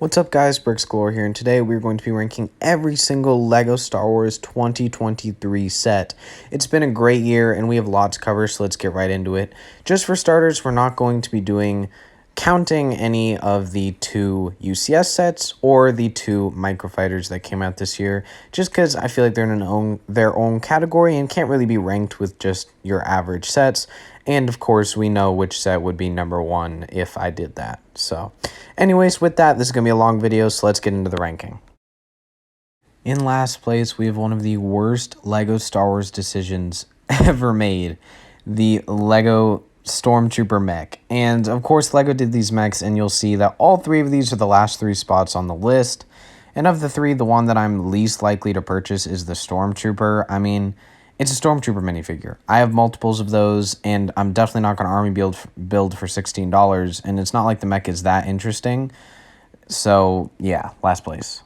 What's up guys, Bricks Galore here, and today we're going to be ranking every single LEGO Star Wars 2023 set. It's been a great year and we have lots to cover, so let's get right into it. Just for starters, we're not going to be counting any of the two UCS sets or the two microfighters that came out this year, just because I feel like they're in their own category and can't really be ranked with just your average sets. And of course, we know which set would be number one if I did that. So anyways, with that, this is going to be a long video, so let's get into the ranking. In last place, we have one of the worst LEGO Star Wars decisions ever made. The LEGO Stormtrooper Mech. And of course, LEGO did these mechs, and you'll see that all three of these are the last three spots on the list. And of the three, the one that I'm least likely to purchase is the Stormtrooper. I mean, it's a Stormtrooper minifigure. I have multiples of those, and I'm definitely not going to army build for $16, and it's not like the mech is that interesting. So, yeah, last place.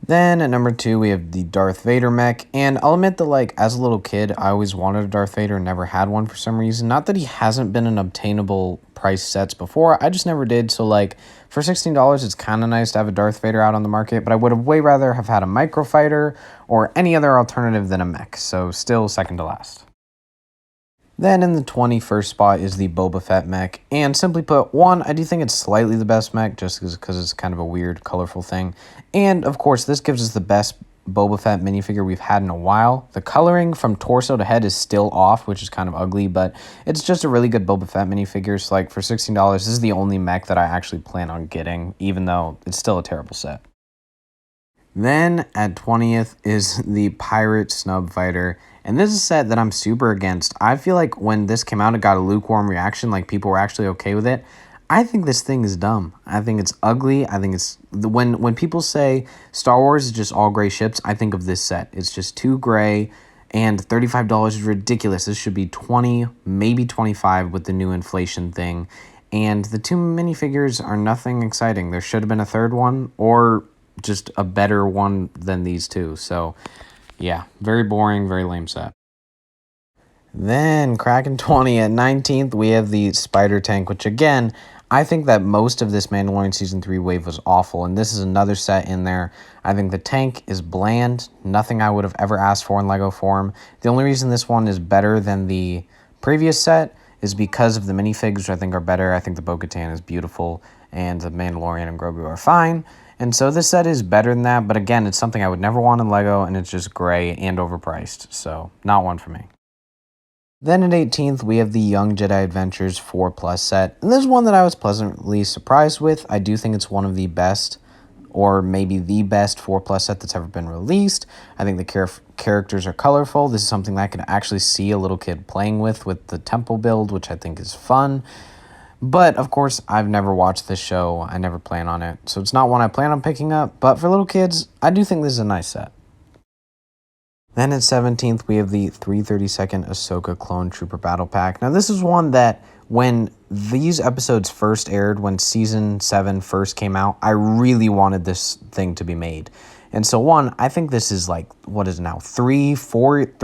Then, at number 2, we have the Darth Vader mech, and I'll admit that, like, as a little kid, I always wanted a Darth Vader and never had one for some reason. Not that he hasn't been in obtainable price sets before, I just never did, so, like, for $16, it's kind of nice to have a Darth Vader out on the market, but I would have way rather have had a microfighter or any other alternative than a mech, so still second to last. Then in the 21st spot is the Boba Fett mech, and simply put, one, I do think it's slightly the best mech, just because it's kind of a weird, colorful thing, and of course, this gives us the best Boba Fett minifigure we've had in a while. The coloring from torso to head is still off, which is kind of ugly, but it's just a really good Boba Fett minifigure, so like for $16, this is the only mech that I actually plan on getting, even though it's still a terrible set. Then at 20th is the Pirate Snub Fighter, and this is a set that I'm super against. I feel like when this came out, it got a lukewarm reaction, like people were actually okay with it. I think this thing is dumb. I think it's ugly. I think it's when people say Star Wars is just all gray ships, I think of this set. It's just too gray, and $35 is ridiculous. This should be $20, maybe $25 with the new inflation thing. And the two minifigures are nothing exciting. There should have been a third one, or just a better one than these two. So yeah, very boring, very lame set. Then cracking 20 at 19th, we have the Spider Tank, which again, I think that most of this Mandalorian Season 3 wave was awful, and this is another set in there. I think the tank is bland, nothing I would have ever asked for in LEGO form. The only reason this one is better than the previous set is because of the minifigs, which I think are better. I think the Bo-Katan is beautiful, and the Mandalorian and Grogu are fine. And so this set is better than that, but again, it's something I would never want in LEGO, and it's just gray and overpriced, so not one for me. Then at 18th, we have the Young Jedi Adventures 4+ set, and this is one that I was pleasantly surprised with. I do think it's one of the best, or maybe the best 4+ set that's ever been released. I think the characters are colorful. This is something that I could actually see a little kid playing with the temple build, which I think is fun. But, of course, I've never watched this show. I never plan on it, so it's not one I plan on picking up. But for little kids, I do think this is a nice set. Then at 17th, we have the 332nd Ahsoka Clone Trooper Battle Pack. Now, this is one that when these episodes first aired, when Season 7 first came out, I really wanted this thing to be made. And so, one, I think this is like, what is it now, 3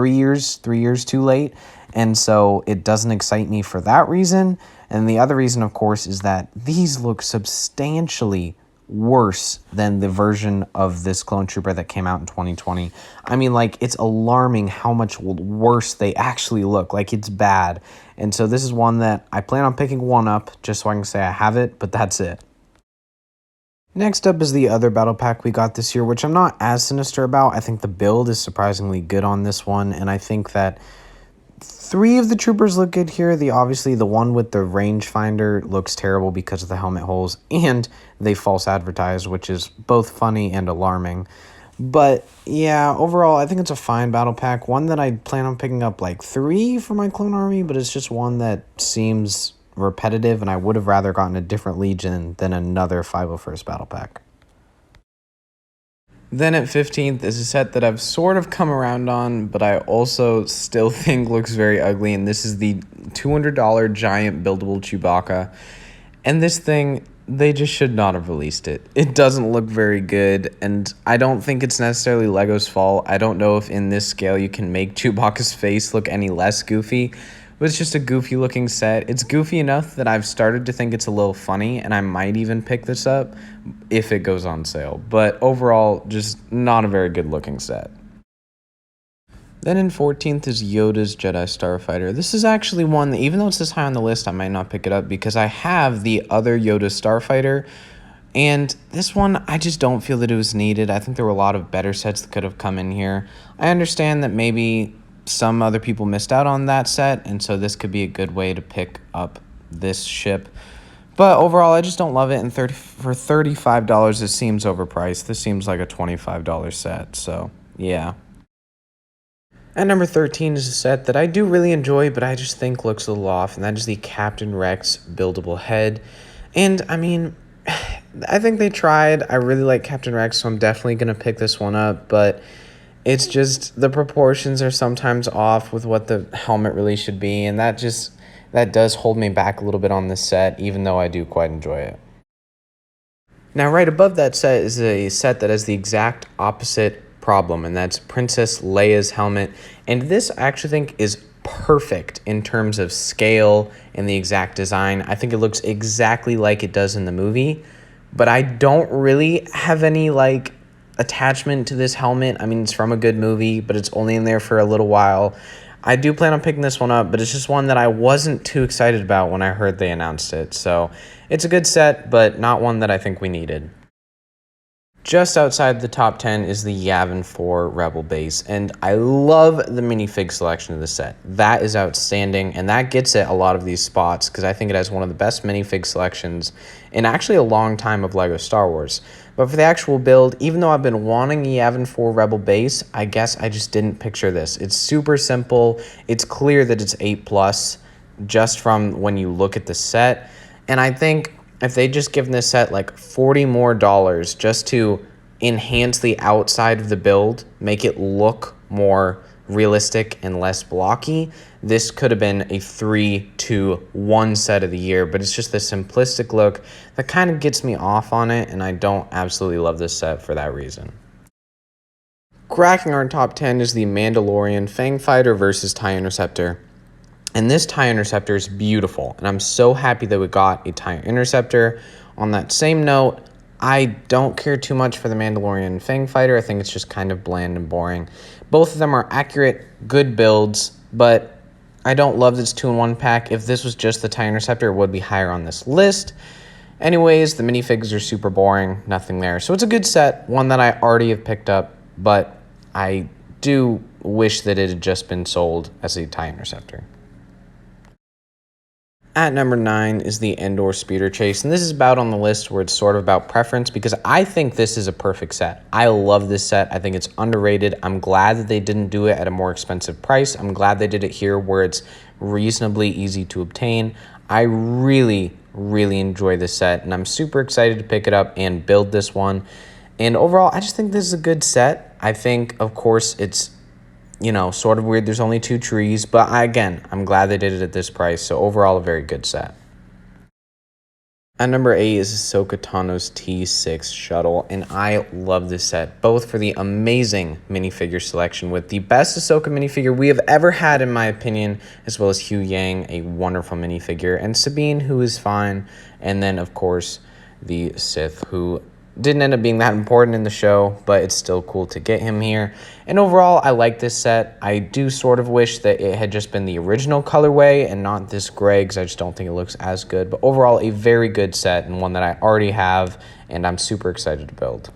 years too late. And so it doesn't excite me for that reason. And the other reason, of course, is that these look substantially worse than the version of this clone trooper that came out in 2020. I mean, like, it's alarming how much worse they actually look. Like, it's bad. And so this is one that I plan on picking one up just so I can say I have it, but that's it. Next up is the other battle pack we got this year, which I'm not as sinister about. I think the build is surprisingly good on this one, and I think that 3 of the troopers look good here. Obviously, the one with the rangefinder looks terrible because of the helmet holes, and they false advertise, which is both funny and alarming. But yeah, overall, I think it's a fine battle pack. One that I plan on picking up like 3 for my clone army, but it's just one that seems repetitive, and I would have rather gotten a different Legion than another 501st battle pack. Then at 15th is a set that I've sort of come around on, but I also still think looks very ugly, and this is the $200 giant buildable Chewbacca. And this thing, they just should not have released it. It doesn't look very good, and I don't think it's necessarily LEGO's fault. I don't know if in this scale you can make Chewbacca's face look any less goofy, but it's just a goofy looking set. It's goofy enough that I've started to think it's a little funny, and I might even pick this up if it goes on sale. But overall, just not a very good looking set. Then in 14th is Yoda's Jedi Starfighter. This is actually one that, even though it's this high on the list, I might not pick it up because I have the other Yoda Starfighter. And this one, I just don't feel that it was needed. I think there were a lot of better sets that could have come in here. I understand that maybe some other people missed out on that set, and so this could be a good way to pick up this ship. But overall, I just don't love it, and for $35, it seems overpriced. This seems like a $25 set, so yeah. At number 13 is a set that I do really enjoy, but I just think looks a little off, and that is the Captain Rex buildable head. And, I mean, I think they tried. I really like Captain Rex, so I'm definitely going to pick this one up, but it's just the proportions are sometimes off with what the helmet really should be, and that does hold me back a little bit on this set, even though I do quite enjoy it. Now, right above that set is a set that has the exact opposite problem, and that's Princess Leia's helmet. And this I actually think is perfect in terms of scale and the exact design. I think it looks exactly like it does in the movie, but I don't really have any attachment to this helmet. I mean, it's from a good movie, but it's only in there for a little while. I do plan on picking this one up, but it's just one that I wasn't too excited about when I heard they announced it. So it's a good set, but not one that I think we needed. Just outside the top 10 is the Yavin 4 Rebel base, and I love the minifig selection of the set. That is outstanding, and that gets at a lot of these spots because I think it has one of the best minifig selections in actually a long time of LEGO Star Wars. But for the actual build, even though I've been wanting a Yavin 4 Rebel base, I guess I just didn't picture this. It's super simple. It's clear that it's 8+ just from when you look at the set, and I think if they just given this set $40 more just to enhance the outside of the build, make it look more realistic and less blocky, this could have been a 3-2-1 set of the year, but it's just the simplistic look that kind of gets me off on it, and I don't absolutely love this set for that reason. Cracking our top 10 is the Mandalorian Fang Fighter versus TIE Interceptor. And this TIE Interceptor is beautiful, and I'm so happy that we got a TIE Interceptor. On that same note, I don't care too much for the Mandalorian Fang Fighter. I think it's just kind of bland and boring. Both of them are accurate, good builds, but I don't love this 2-in-1 pack. If this was just the TIE Interceptor, it would be higher on this list. Anyways, the minifigs are super boring, nothing there. So it's a good set, one that I already have picked up, but I do wish that it had just been sold as a TIE Interceptor. At number 9 is the Endor Speeder Chase, and this is about on the list where it's sort of about preference because I think this is a perfect set. I love this set. I think it's underrated. I'm glad that they didn't do it at a more expensive price. I'm glad they did it here where it's reasonably easy to obtain. I really, really enjoy this set, and I'm super excited to pick it up and build this one. And overall, I just think this is a good set. I think, of course, it's sort of weird. There's only 2 trees, but again, I'm glad they did it at this price. So overall, a very good set. At number 8 is Ahsoka Tano's T6 Shuttle, and I love this set, both for the amazing minifigure selection with the best Ahsoka minifigure we have ever had, in my opinion, as well as Hugh Yang, a wonderful minifigure, and Sabine, who is fine, and then, of course, the Sith, who didn't end up being that important in the show, but it's still cool to get him here. And overall, I like this set. I do sort of wish that it had just been the original colorway and not this gray, because I just don't think it looks as good. But overall, a very good set and one that I already have, and I'm super excited to build.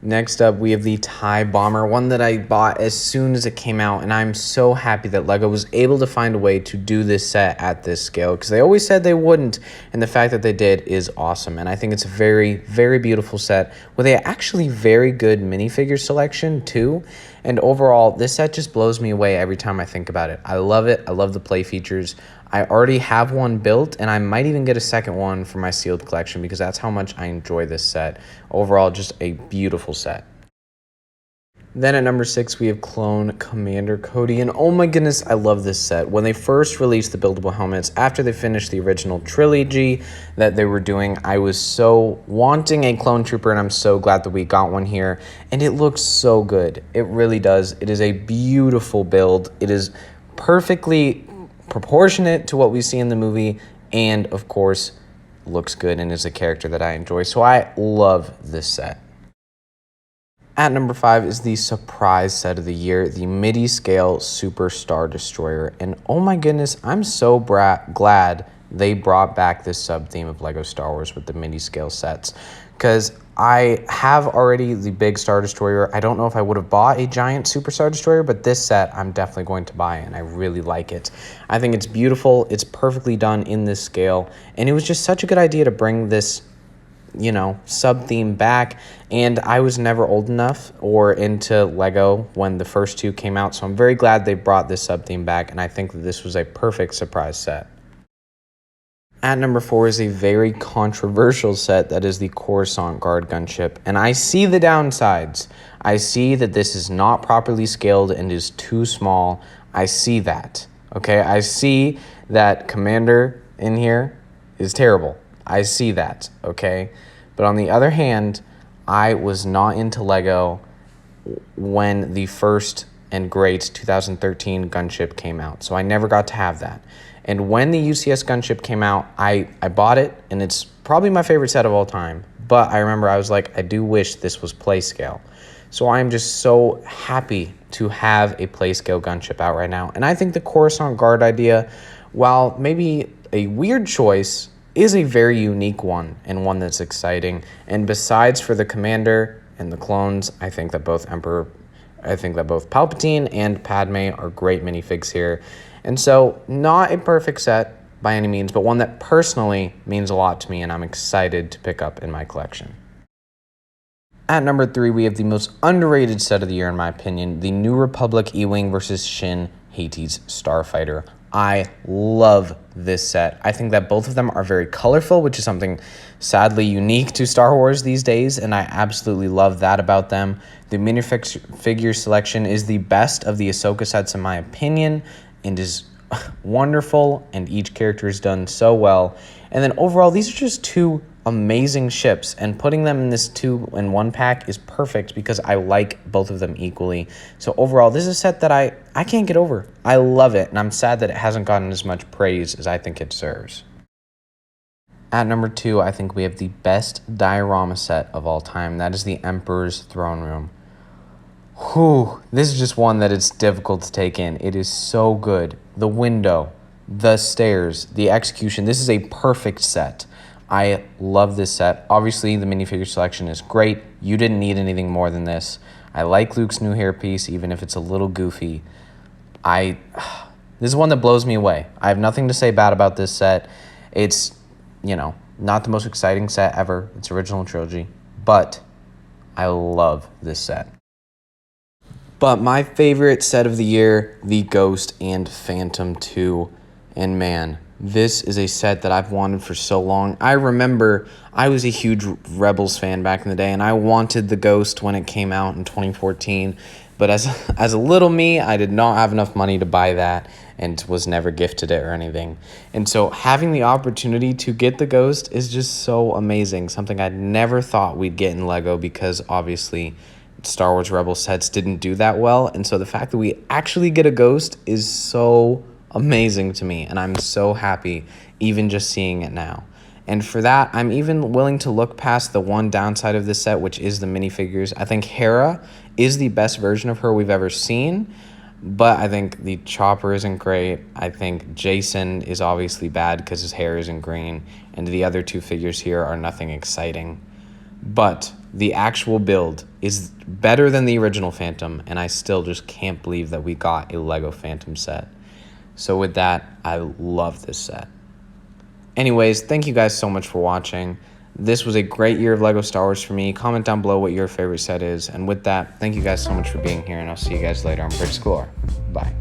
Next up, we have the TIE Bomber, one that I bought as soon as it came out, and I'm so happy that LEGO was able to find a way to do this set at this scale, because they always said they wouldn't, and the fact that they did is awesome, and I think it's a very, very beautiful set with a actually very good minifigure selection, too, and overall, this set just blows me away every time I think about it. I love it. I love the play features. I already have one built, and I might even get a second one for my sealed collection because that's how much I enjoy this set. Overall, just a beautiful set. Then at number 6, we have Clone Commander Cody, and oh my goodness, I love this set. When they first released the buildable helmets, after they finished the original trilogy that they were doing, I was so wanting a Clone Trooper, and I'm so glad that we got one here, and it looks so good. It really does. It is a beautiful build. It is perfectly proportionate to what we see in the movie, and of course looks good and is a character that I enjoy. So I love this set. At number 5 is the surprise set of the year, the midi-scale Super Star Destroyer. And oh my goodness, I'm so glad they brought back this sub-theme of LEGO Star Wars with the midi-scale sets. Because I have already the big Star Destroyer. I don't know if I would have bought a giant Super Star Destroyer, but this set I'm definitely going to buy, and I really like it. I think it's beautiful. It's perfectly done in this scale. And it was just such a good idea to bring this sub-theme back, and I was never old enough or into Lego when the first two came out, so I'm very glad they brought this sub-theme back, and I think that this was a perfect surprise set. At number 4 is a very controversial set that is the Coruscant Guard gunship, and I see the downsides. I see that this is not properly scaled and is too small. I see that, okay? I see that Commander in here is terrible. I see that, okay? But on the other hand, I was not into Lego when the first and great 2013 gunship came out, so I never got to have that. And when the UCS gunship came out, I bought it, and it's probably my favorite set of all time. But I remember I was like, I do wish this was play scale. So I'm just so happy to have a play scale gunship out right now. And I think the Coruscant Guard idea, while maybe a weird choice, is a very unique one and one that's exciting. And besides for the Commander and the clones, I think that both Palpatine and Padme are great minifigs here. And so not a perfect set by any means, but one that personally means a lot to me and I'm excited to pick up in my collection. At number 3, we have the most underrated set of the year in my opinion, the New Republic E-Wing versus Shin Hati's Starfighter. I love this set. I think that both of them are very colorful, which is something sadly unique to Star Wars these days, and I absolutely love that about them. The minifigure selection is the best of the Ahsoka sets in my opinion, and is wonderful, and each character is done so well. And then overall, these are just two amazing ships, and putting them in this 2-in-1 pack is perfect because I like both of them equally. So overall, this is a set that I can't get over. I love it, and I'm sad that it hasn't gotten as much praise as I think it deserves. At number 2, I think we have the best diorama set of all time. That is the Emperor's Throne Room. Whew, this is just one that it's difficult to take in. It is so good. The window, the stairs, the execution. This is a perfect set. I love this set. Obviously, the minifigure selection is great. You didn't need anything more than this. I like Luke's new hairpiece, even if it's a little goofy. This is one that blows me away. I have nothing to say bad about this set. It's, not the most exciting set ever. It's original trilogy, but I love this set. But my favorite set of the year, the Ghost and Phantom 2. And man, this is a set that I've wanted for so long. I remember I was a huge Rebels fan back in the day, and I wanted the Ghost when it came out in 2014. But as a little me, I did not have enough money to buy that and was never gifted it or anything. And so having the opportunity to get the Ghost is just so amazing. Something I'd never thought we'd get in LEGO because obviously Star Wars Rebels sets didn't do that well. And so the fact that we actually get a Ghost is so amazing to me, and I'm so happy even just seeing it now. And for that, I'm even willing to look past the one downside of this set, which is the minifigures. I think Hera is the best version of her we've ever seen, but I think the Chopper isn't great. I think Jason is obviously bad because his hair isn't green, and the other two figures here are nothing exciting. But the actual build is better than the original Phantom, and I still just can't believe that we got a LEGO Phantom set. So with that, I love this set. Anyways, thank you guys so much for watching. This was a great year of LEGO Star Wars for me. Comment down below what your favorite set is. And with that, thank you guys so much for being here, and I'll see you guys later on Bridge School. Bye.